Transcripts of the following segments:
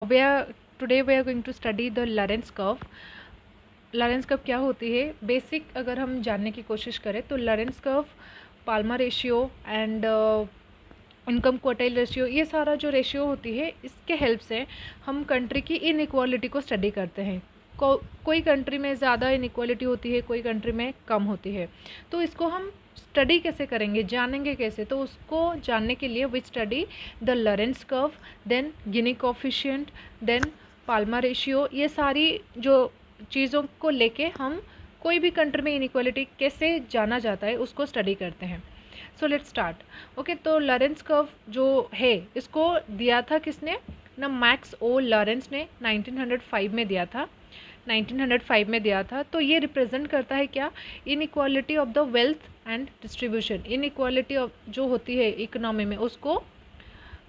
we are Today we are going to study the Lorentz curve. Lawrence curve क्या होती है, basic अगर हम जानने की कोशिश करें तो Lawrence curve, Palmer ratio and income quartile ratio, ये सारा जो रेशियो होती है इसके हेल्प से हम कंट्री की इनइक्वालिटी को स्टडी करते हैं। कोई कंट्री में ज़्यादा इनइक्वालिटी होती है, कोई कंट्री में कम होती है। तो इसको हम स्टडी कैसे करेंगे, जानेंगे कैसे? तो उसको जानने के लिए we study the Lorenz curve, then Gini coefficient, then Palma ratio. ये सारी जो चीज़ों को लेके हम कोई भी कंट्री में इनइक्वालिटी कैसे जाना जाता है उसको स्टडी करते हैं। So let's start. ओके, तो लॉरेंस कर्व जो है इसको दिया था किसने ना, मैक्स ओ लॉरेंस ने 1905 में दिया था। 1905 में दिया था। तो ये रिप्रेजेंट करता है क्या, inequality of the wealth and distribution. Inequality जो होती है इकोनॉमी में उसको,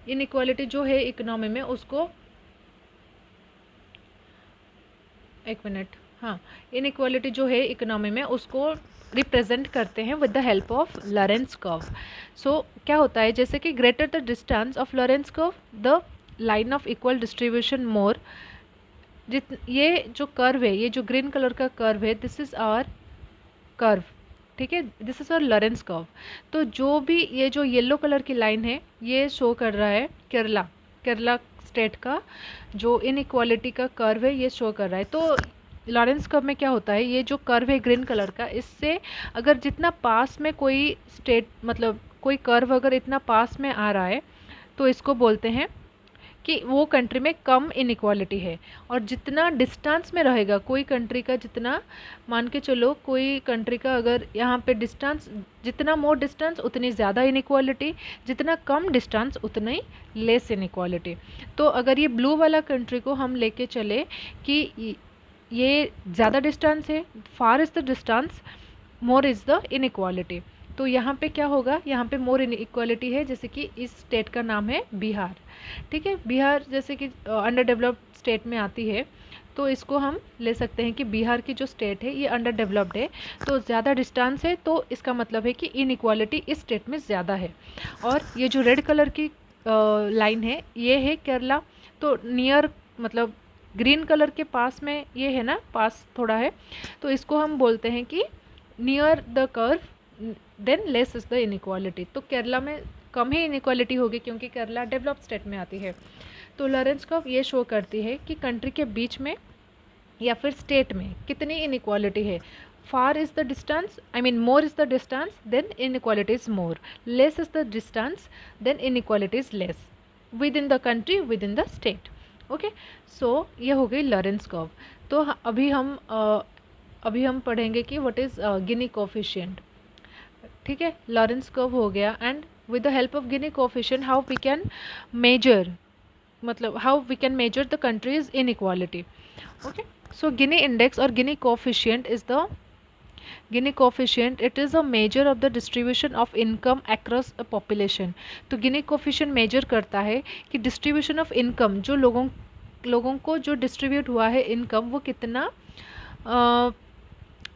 इनइक्वालिटी जो है इकोनॉमी में उसको, एक मिनट, हाँ, इनइक्वालिटी जो है इकोनॉमी में उसको रिप्रेजेंट करते हैं with the help of Lorenz curve. So क्या होता है, जैसे कि greater the distance of Lorenz curve the line of equal distribution more. ये जो कर्व है, ये जो ग्रीन कलर का कर्व है, दिस इज आवर कर्व, ठीक है, this is our Lorenz curve. तो जो भी ये जो येलो कलर की लाइन है ये शो कर रहा है केरला, केरला स्टेट का जो इनइक्वालिटी का कर्व है ये शो कर रहा है। तो लॉरेंस कर्व में क्या होता है, ये जो कर्व है ग्रीन कलर का, इससे अगर जितना पास में कोई स्टेट, मतलब कोई कर्व अगर इतना पास में आ रहा है तो इसको बोलते हैं कि वो कंट्री में कम इनइक्वालिटी है। और जितना डिस्टेंस में रहेगा कोई कंट्री का, जितना मान के चलो कोई कंट्री का अगर यहाँ पे डिस्टेंस, जितना मोर डिस्टेंस उतनी ज़्यादा इनइक्वालिटी, जितना कम डिस्टेंस उतनी लेस इनइक्वालिटी। तो अगर ये ब्लू वाला कंट्री को हम लेके चले कि ये ज़्यादा डिस्टेंस है, far is the distance, more is the inequality, तो यहाँ पे क्या होगा, यहाँ पे मोर इनइक्वालिटी है। जैसे कि इस स्टेट का नाम है बिहार, ठीक है, बिहार जैसे कि अंडर डेवलप्ड स्टेट में आती है, तो इसको हम ले सकते हैं कि बिहार की जो स्टेट है ये अंडर डेवलप्ड है, तो ज़्यादा डिस्टेंस है, तो इसका मतलब है कि इनइक्वालिटी इस स्टेट में ज़्यादा है। और ये जो रेड कलर की लाइन है ये है केरला, तो नियर, मतलब ग्रीन कलर के पास में ये है ना, पास थोड़ा है, तो इसको हम बोलते हैं कि near the curve than less is the inequality. तो केरला में कम ही इनइक्वालिटी होगी क्योंकि केरला डेवलप्ड स्टेट में आती है। तो लॉरेंस कर्व ये शो करती है कि कंट्री के बीच में या फिर स्टेट में कितनी इनइक्वालिटी है। Far is the distance, I mean more is the distance then inequality is more, less is the distance then inequality is less within the country, within the state. Okay, so ये हो गई Lawrence curve. तो अभी हम पढ़ेंगे कि what is Gini coefficient, ठीक है, लॉरेंस कर्व हो गया। And with the help of Gini coefficient how we can measure, मतलब how we can measure the country's inequality. Okay, so Gini index और Gini coefficient is the, Gini coefficient it is a measure of the distribution of income across a population. तो Gini coefficient measure करता है कि distribution of income, जो लोगों को जो distribute हुआ है इनकम, वो कितना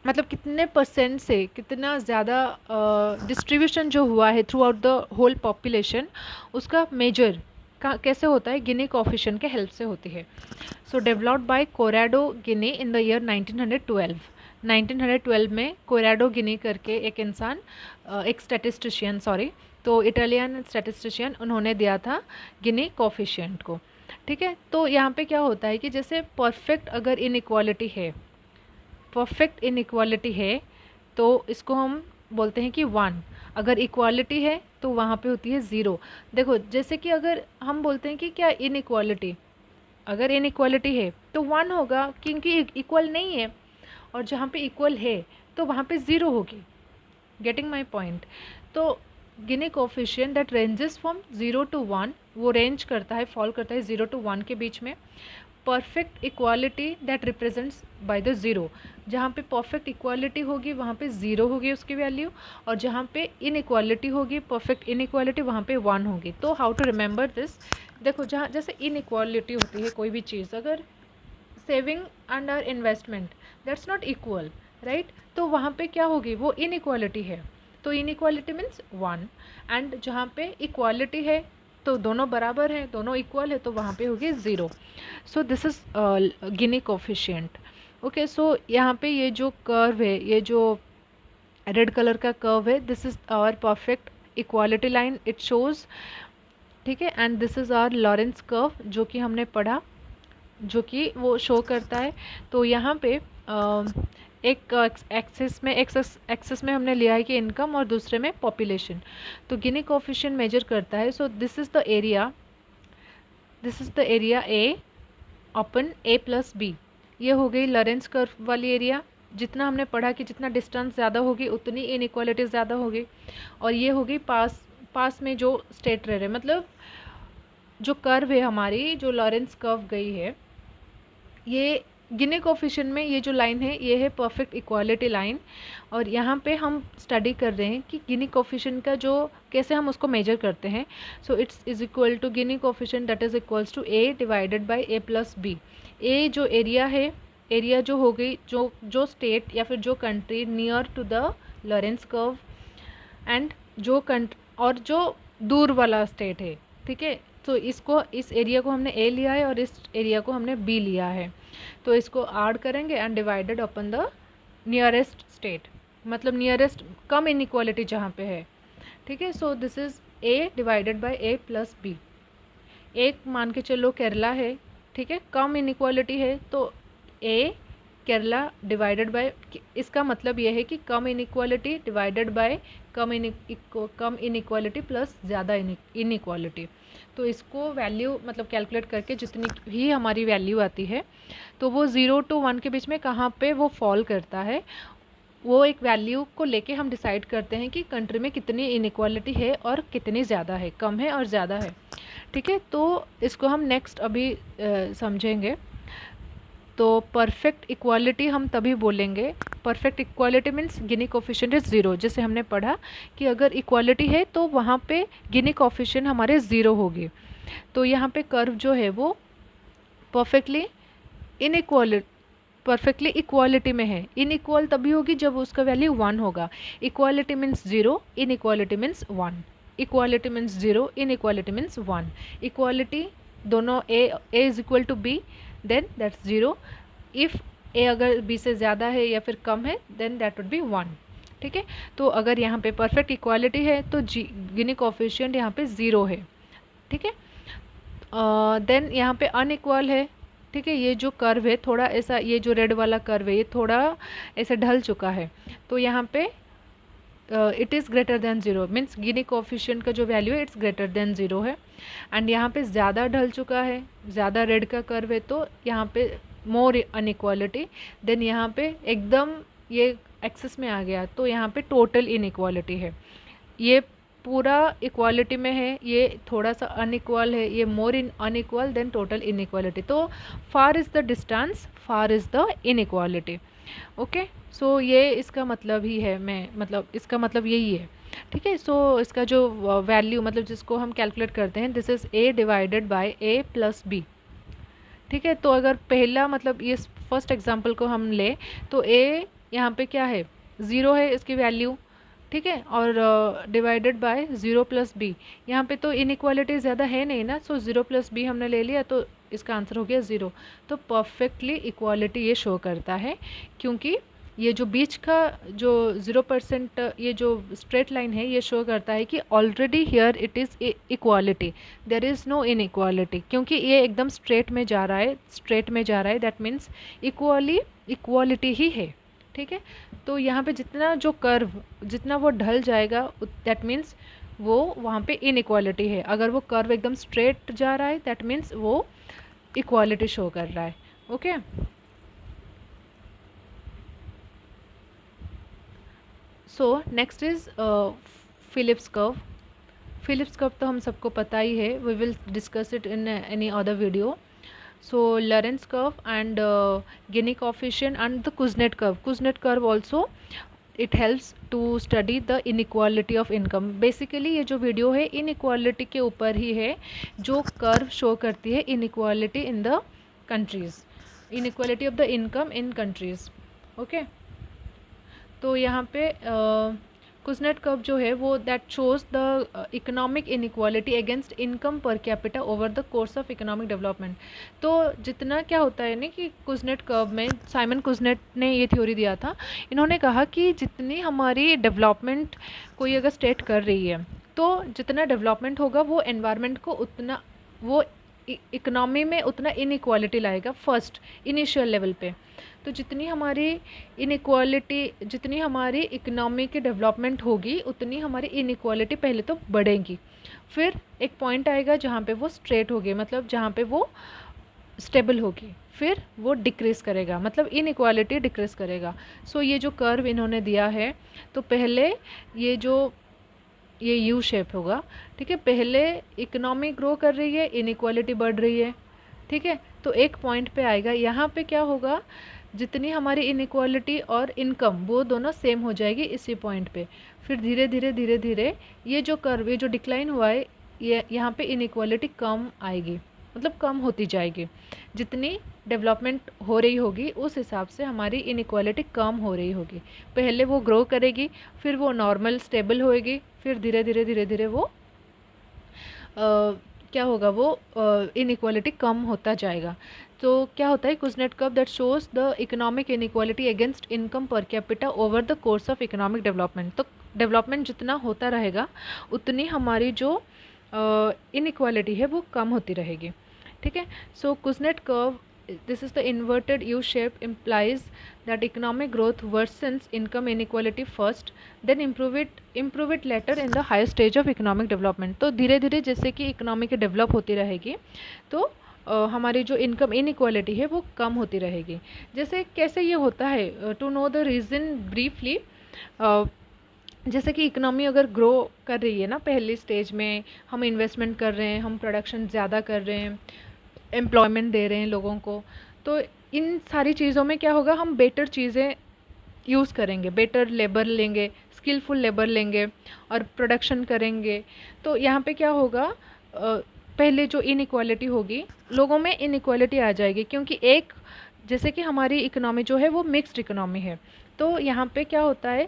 मतलब कितने परसेंट से कितना ज़्यादा डिस्ट्रीब्यूशन जो हुआ है throughout the whole population, उसका मेजर कैसे होता है, गिनी कोफिशिएंट के हेल्प से होती है। So developed by Corrado Gini in the year 1912। 1912 में कोराडो गिनी करके एक इंसान, एक स्टैटिस्टिशियन, सॉरी, तो इटालियन स्टैटिस्टिशियन, उन्होंने दिया था गिनी कोफिशिएंट को, ठीक है। तो यहाँ पे क्या होता है कि जैसे परफेक्ट अगर इनइक्वालिटी है, परफेक्ट इनइक्वालिटी है, तो इसको हम बोलते हैं कि 1। अगर इक्वालिटी है तो वहाँ पे होती है 0। देखो, जैसे कि अगर हम बोलते हैं कि क्या इनइक्वालिटी, अगर इनइक्वालिटी है तो 1 होगा क्योंकि इक्वल नहीं है, और जहाँ पे इक्वल है तो वहाँ पे 0 होगी। Getting my point. तो Gini coefficient that ranges from 0 to 1, वो रेंज करता है, फॉल करता है 0 to 1 के बीच में। Perfect equality that represents by the 0, जहाँ पे परफेक्ट इक्वालिटी होगी वहाँ पे 0 होगी उसकी वैल्यू, और जहाँ पे इनइक्वालिटी होगी, परफेक्ट इनइक्वालिटी, वहाँ पे 1 होगी। तो हाउ टू रिमेंबर दिस, देखो जहाँ जैसे इनइक्वालिटी होती है कोई भी चीज़, अगर saving and are investment that's not equal, right, तो वहाँ पे क्या होगी, वो इनइक्वालिटी है, तो इनइक्वालिटी मीन्स 1। एंड जहाँ पे इक्वालिटी है तो दोनों बराबर है, दोनों इक्वल है, तो वहाँ पे होगी 0. So this is Gini coefficient. Okay, so यहाँ पे ये जो कर्व है, ये जो रेड कलर का कर्व है, this is our perfect equality line, it shows. ठीक है, and this is our Lorenz curve जो कि हमने पढ़ा, जो कि वो शो करता है. तो यहाँ पे एक एक्सेस में हमने लिया है कि इनकम, और दूसरे में पॉपुलेशन. तो गिनी कोफिशिएंट मेजर करता है. So this is the area, this is the area A upon A plus B. ये हो गई लॉरेंस कर्व वाली एरिया. जितना हमने पढ़ा कि जितना डिस्टेंस ज़्यादा होगी उतनी इनइक्वालिटी ज़्यादा होगी. और ये होगी पास में जो स्टेट रह रहे, मतलब जो कर्व है हमारी, जो लॉरेंस कर्व गई है, ये गिनी कोफिशिएंट में ये जो लाइन है ये है परफेक्ट इक्वालिटी लाइन. और यहाँ पे हम स्टडी कर रहे हैं कि गिनी कोफिशिएंट का जो कैसे हम उसको मेजर करते हैं. So it's is equal to Gini coefficient that is equals to A divided by A plus B. A जो एरिया है, एरिया जो हो गई, जो स्टेट या फिर जो country near to the Lorenz curve, and और जो दूर वाला स्टेट है. ठीक है, तो इस एरिया को हमने ए लिया है और इस एरिया को हमने बी लिया है. तो इसको ऐड करेंगे and divided upon the nearest state, मतलब नियरेस्ट कम इनइक्वालिटी जहाँ पे है. ठीक है, so this is A divided by A plus B. एक मान के चलो केरला है. ठीक है, कम इनइक्वालिटी है, तो ए केरला डिवाइडेड बाय, इसका मतलब ये है कि कम इनइक्वालिटी डिवाइडेड बाय कम इनइक्वालिटी प्लस ज़्यादा इनइक्वालिटी. तो इसको वैल्यू मतलब कैलकुलेट करके जितनी भी हमारी वैल्यू आती है, तो वो 0 to 1 के बीच में कहाँ पे वो फॉल करता है, वो एक वैल्यू को लेके हम डिसाइड करते हैं कि कंट्री में कितनी इनइक्वालिटी है और कितनी ज़्यादा है, कम है और ज़्यादा है. ठीक है, तो इसको हम नेक्स्ट अभी समझेंगे. तो परफेक्ट इक्वालिटी हम तभी बोलेंगे, perfect equality means Guinea coefficient is 0. जैसे हमने पढ़ा कि अगर इक्वालिटी है तो वहाँ पे गिनी कोफिशिएंट हमारे 0 होगी. तो यहाँ पे कर्व जो है वो परफेक्टली इक्वालिटी में है. इनइक्वल तभी होगी जब उसका वैल्यू 1 होगा. Equality means 0, inequality means 1. Equality means 0, inequality means 1. Equality दोनों A is equal to B, then that's 0. If A अगर बी से ज़्यादा है या फिर कम है, देन दैट वुड बी 1. ठीक है, तो अगर यहाँ पे परफेक्ट इक्वालिटी है तो गिनी कोफिशिएंट यहाँ पे 0 है. ठीक है, देन यहाँ पे अनइक्वल है. ठीक है, ये जो कर्व है थोड़ा ऐसा, ये जो रेड वाला कर्व है ये थोड़ा ऐसे ढल चुका है. तो यहाँ पे it is greater than 0 means Guinea coefficient का जो वैल्यू है इट्स ग्रेटर देन 0 है. एंड यहाँ पे ज़्यादा ढल चुका है, ज़्यादा रेड का कर्व है, तो यहाँ पे मोर अनइक्वालिटी. देन यहाँ पे एकदम ये एक्सेस में आ गया, तो यहाँ पे टोटल इनइक्वालिटी है. ये पूरा इक्वालिटी में है, ये थोड़ा सा अनइक्वल है, ये more unequal then total inequality. तो far is the distance, far is the inequality. Okay, so ये इसका मतलब ही है, मतलब इसका मतलब यही है. ठीक है, सो इसका जो वैल्यू मतलब जिसको हम कैलकुलेट करते हैं, this is A divided by A plus B. ठीक है, तो अगर पहला मतलब ये फर्स्ट एग्जांपल को हम ले तो ए यहाँ पे क्या है, 0 है इसकी वैल्यू. ठीक है, और डिवाइडेड बाय 0 प्लस बी. यहाँ पे तो इनइक्वालिटी ज़्यादा है नहीं ना, सो 0 प्लस बी हमने ले लिया, तो इसका आंसर हो गया 0. तो परफेक्टली इक्वालिटी ये शो करता है, क्योंकि ये जो बीच का जो 0% ये जो स्ट्रेट लाइन है ये शो करता है कि already here it is equality, there is no inequality. क्योंकि ये एकदम स्ट्रेट में जा रहा है, दैट मीन्स इक्वालिटी ही है. ठीक है, तो यहाँ पे जितना जो कर्व जितना वो ढल जाएगा, दैट मीन्स वो वहाँ पे इनइक्वालिटी है. अगर वो कर्व एकदम स्ट्रेट जा रहा है, दैट मीन्स वो इक्वालिटी शो कर रहा है. Okay, so next is Phillips curve. Phillips curve तो हम सबको पता ही है, we will discuss it in any other video. So Lorentz curve and Gini coefficient and the Kuznets curve. Kuznets curve also it helps to study the inequality of income. Basically ये जो video है inequality के ऊपर ही है, जो curve show करती है inequality in the countries, inequality of the income in countries. Okay, तो यहाँ पे कुजनेट कर्व जो है वो that shows the economic inequality against income per capita over the course of economic development. तो जितना क्या होता है ना कि कुजनेट कर्व में साइमन कुजनेट ने ये थ्योरी दिया था, इन्होंने कहा कि जितनी हमारी डेवलपमेंट कोई अगर स्टेट कर रही है, तो जितना डेवलपमेंट होगा वो एनवायरनमेंट को उतना, वो इकोनॉमी में उतना इनइक्वालिटी लाएगा फर्स्ट इनिशियल लेवल पे। तो जितनी हमारी इकोनॉमी की डेवलपमेंट होगी, उतनी हमारी इनइक्वालिटी पहले तो बढ़ेगी। फिर एक पॉइंट आएगा जहाँ पे वो स्ट्रेट होगी, मतलब जहाँ पे वो स्टेबल होगी, फिर वो डिक्रीज़ करेगा, मतलब इनइक्वालिटी डिक्रीज़ करेगा। सो ये जो कर्व इन्होंने दिया है, तो पहले ये यू शेप होगा, ठीक है। पहले इकोनॉमी ग्रो कर रही है, इनइक्वालिटी बढ़ रही है, ठीक है। तो एक पॉइंट पे आएगा, यहाँ पे क्या होगा, जितनी हमारी इनइक्वालिटी और इनकम वो दोनों सेम हो जाएगी इसी पॉइंट पे। फिर धीरे धीरे ये जो कर्व, ये जो डिक्लाइन हुआ है, ये यहाँ पे इनइक्वालिटी कम आएगी, मतलब कम होती जाएगी। जितनी डेवलपमेंट हो रही होगी उस हिसाब से हमारी इनइक्वालिटी कम हो रही होगी। पहले वो ग्रो करेगी, फिर वो नॉर्मल स्टेबल होएगी, फिर धीरे धीरे वो क्या होगा, वो इनइक्वालिटी कम होता जाएगा। तो क्या होता है, Kuznets curve that shows the economic inequality against income per capita over the course of economic development. तो डेवलपमेंट जितना होता रहेगा उतनी हमारी जो इनइक्वालिटी है वो कम होती रहेगी, ठीक है। So Kuznets curve, this is the inverted U shape, implies that economic growth worsens income inequality first, then improve it later in the higher stage of economic development। तो धीरे धीरे जैसे कि इकोनॉमी की डेवलप होती रहेगी, तो हमारी जो इनकम इनइक्वालिटी है वो कम होती रहेगी। जैसे कैसे ये होता है, to know the reason briefly, जैसे कि इकोनॉमी अगर ग्रो कर रही है ना, पहली स्टेज में हम इन्वेस्टमेंट कर रहे हैं, हम प्रोडक्शन ज़्यादा कर रहे हैं, एम्प्लॉयमेंट दे रहे हैं लोगों को, तो इन सारी चीज़ों में क्या होगा, हम बेटर चीज़ें यूज़ करेंगे, बेटर लेबर लेंगे, स्किलफुल लेबर लेंगे और प्रोडक्शन करेंगे। तो यहाँ पे क्या होगा, पहले जो इनइक्वालिटी होगी, लोगों में इनइक्वालिटी आ जाएगी, क्योंकि एक जैसे कि हमारी इकोनॉमी जो है वो मिक्स्ड इकोनॉमी है। तो यहाँ पे क्या होता है,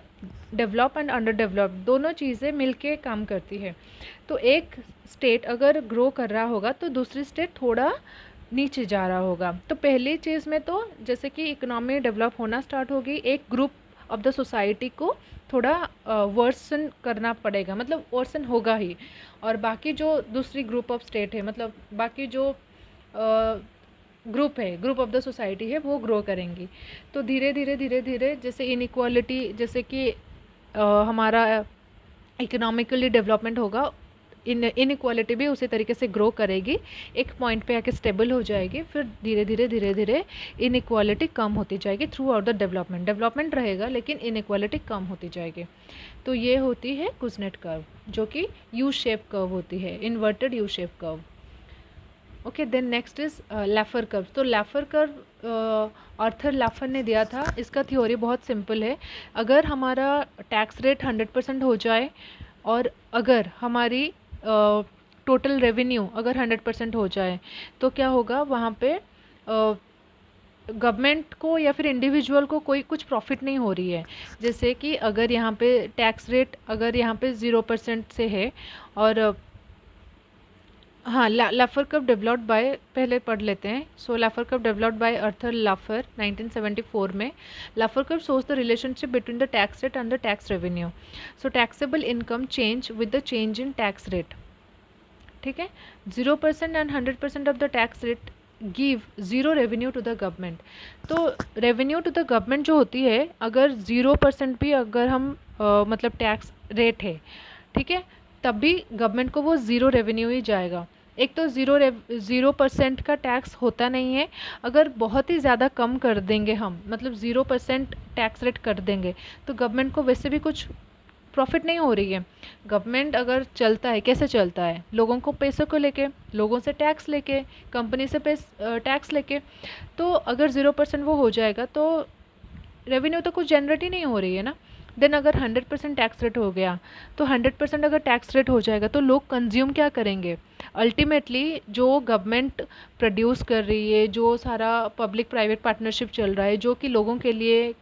डेवलप एंड अंडर डेवलप दोनों चीज़ें मिलके काम करती है। तो एक स्टेट अगर ग्रो कर रहा होगा तो दूसरी स्टेट थोड़ा नीचे जा रहा होगा। तो पहली चीज़ में तो जैसे कि इकोनॉमी डेवलप होना स्टार्ट होगी, एक ग्रुप ऑफ द सोसाइटी को थोड़ा वर्सन करना पड़ेगा, मतलब वर्सन होगा ही, और बाकी जो दूसरी ग्रुप ऑफ स्टेट है, मतलब बाकी जो ग्रुप ऑफ द सोसाइटी है वो ग्रो करेंगी। तो धीरे धीरे जैसे इनइक्वालिटी, जैसे कि हमारा इकोनॉमिकली डेवलपमेंट होगा, इनइक्वालिटी भी उसी तरीके से ग्रो करेगी, एक पॉइंट पे आके स्टेबल हो जाएगी, फिर धीरे धीरे इनइक्वालिटी कम होती जाएगी थ्रू आउट द डेवलपमेंट रहेगा, लेकिन इनइक्वालिटी कम होती जाएगी। तो ये होती है कुजनेट कर्व, जो कि यू शेप कर्व होती है, inverted U shape curve. Okay, then next is Laffer curve. तो लैफर कर्व आर्थर लैफर ने दिया था। इसका थ्योरी बहुत सिंपल है। अगर हमारा टैक्स रेट 100% हो जाए और अगर हमारी टोटल रेवेन्यू अगर 100% हो जाए, तो क्या होगा, वहाँ पे गवर्नमेंट को या फिर इंडिविजुअल को कोई कुछ प्रॉफिट नहीं हो रही है। जैसे कि अगर यहाँ पे टैक्स रेट अगर यहाँ पे 0% से है, और हाँ, लैफर कर्व डेवलप्ड बाय, पहले पढ़ लेते हैं। So Laffer curve developed by Arthur Laffer 1974 में। Laffer curve shows the relationship between the tax rate and the tax revenue. So taxable income change with the change in tax rate, ठीक है। 0% and 100% of the tax rate give zero revenue to the government. तो revenue to the government जो होती है, अगर 0% भी अगर हम मतलब टैक्स रेट है, ठीक है, तब भी गवर्नमेंट को वो ज़ीरो रेवेन्यू ही जाएगा। एक तो 0% का टैक्स होता नहीं है। अगर बहुत ही ज़्यादा कम कर देंगे हम, मतलब 0% टैक्स रेट कर देंगे, तो गवर्नमेंट को वैसे भी कुछ प्रॉफिट नहीं हो रही है। गवर्नमेंट अगर चलता है, कैसे चलता है, लोगों को पैसों को लेके, लोगों से टैक्स लेके, कंपनी से टैक्स लेके। तो अगर 0% वो हो जाएगा तो रेवेन्यू तो कुछ जनरेट ही नहीं हो रही है ना। देन अगर 100% टैक्स रेट हो गया, तो 100% अगर टैक्स रेट हो जाएगा तो लोग कंज्यूम क्या करेंगे। अल्टीमेटली जो गवर्नमेंट प्रोड्यूस कर रही है, जो सारा पब्लिक प्राइवेट पार्टनरशिप चल रहा है, जो कि लोगों के लिए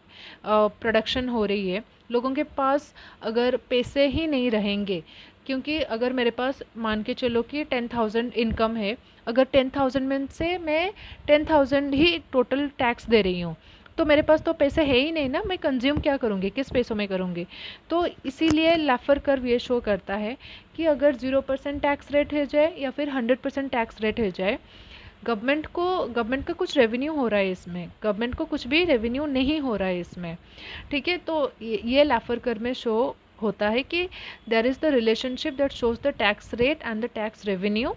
प्रोडक्शन हो रही है, लोगों के पास अगर पैसे ही नहीं रहेंगे, क्योंकि अगर मेरे पास मान के चलो कि 10,000 इनकम है, अगर 10,000 में से मैं 10,000 ही टोटल टैक्स दे रही हूँ, तो मेरे पास तो पैसे है ही नहीं ना, मैं कंज्यूम क्या करूँगी, किस पैसों में करूँगी। तो इसीलिए लाफर कर्व ये शो करता है कि अगर 0% टैक्स रेट हो जाए या फिर 100% टैक्स रेट हो जाए, गवर्नमेंट का कुछ रेवेन्यू हो रहा है इसमें, गवर्नमेंट को कुछ भी रेवेन्यू नहीं हो रहा है इसमें। ठीक है, तो ये लाफर कर्व में शो होता है कि there is the relationship that shows the tax rate and the tax revenue,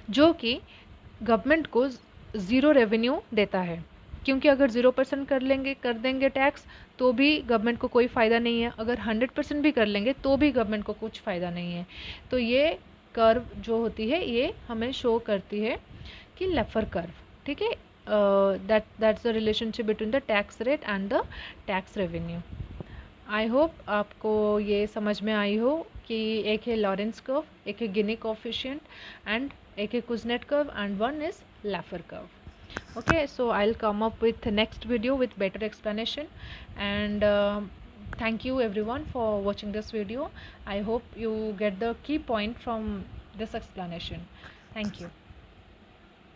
जो कि गवर्नमेंट को ज़ीरो रेवेन्यू देता है। क्योंकि अगर 0% कर देंगे टैक्स, तो भी गवर्नमेंट को कोई फ़ायदा नहीं है, अगर 100% भी कर लेंगे तो भी गवर्नमेंट को कुछ फ़ायदा नहीं है। तो ये कर्व जो होती है ये हमें शो करती है कि लेफर कर्व। ठीक है, that's the relationship between the tax rate and the tax revenue. I hope आपको ये समझ में आई हो कि एक है लॉरेंस कर्व, एक है गिनी कोएफिशिएंट एंड एक है Kuznets curve and one is लाफर curve. Okay, so I'll come up with next video with better explanation, and thank you everyone for watching this video. I hope you get the key point from this explanation. Thank you.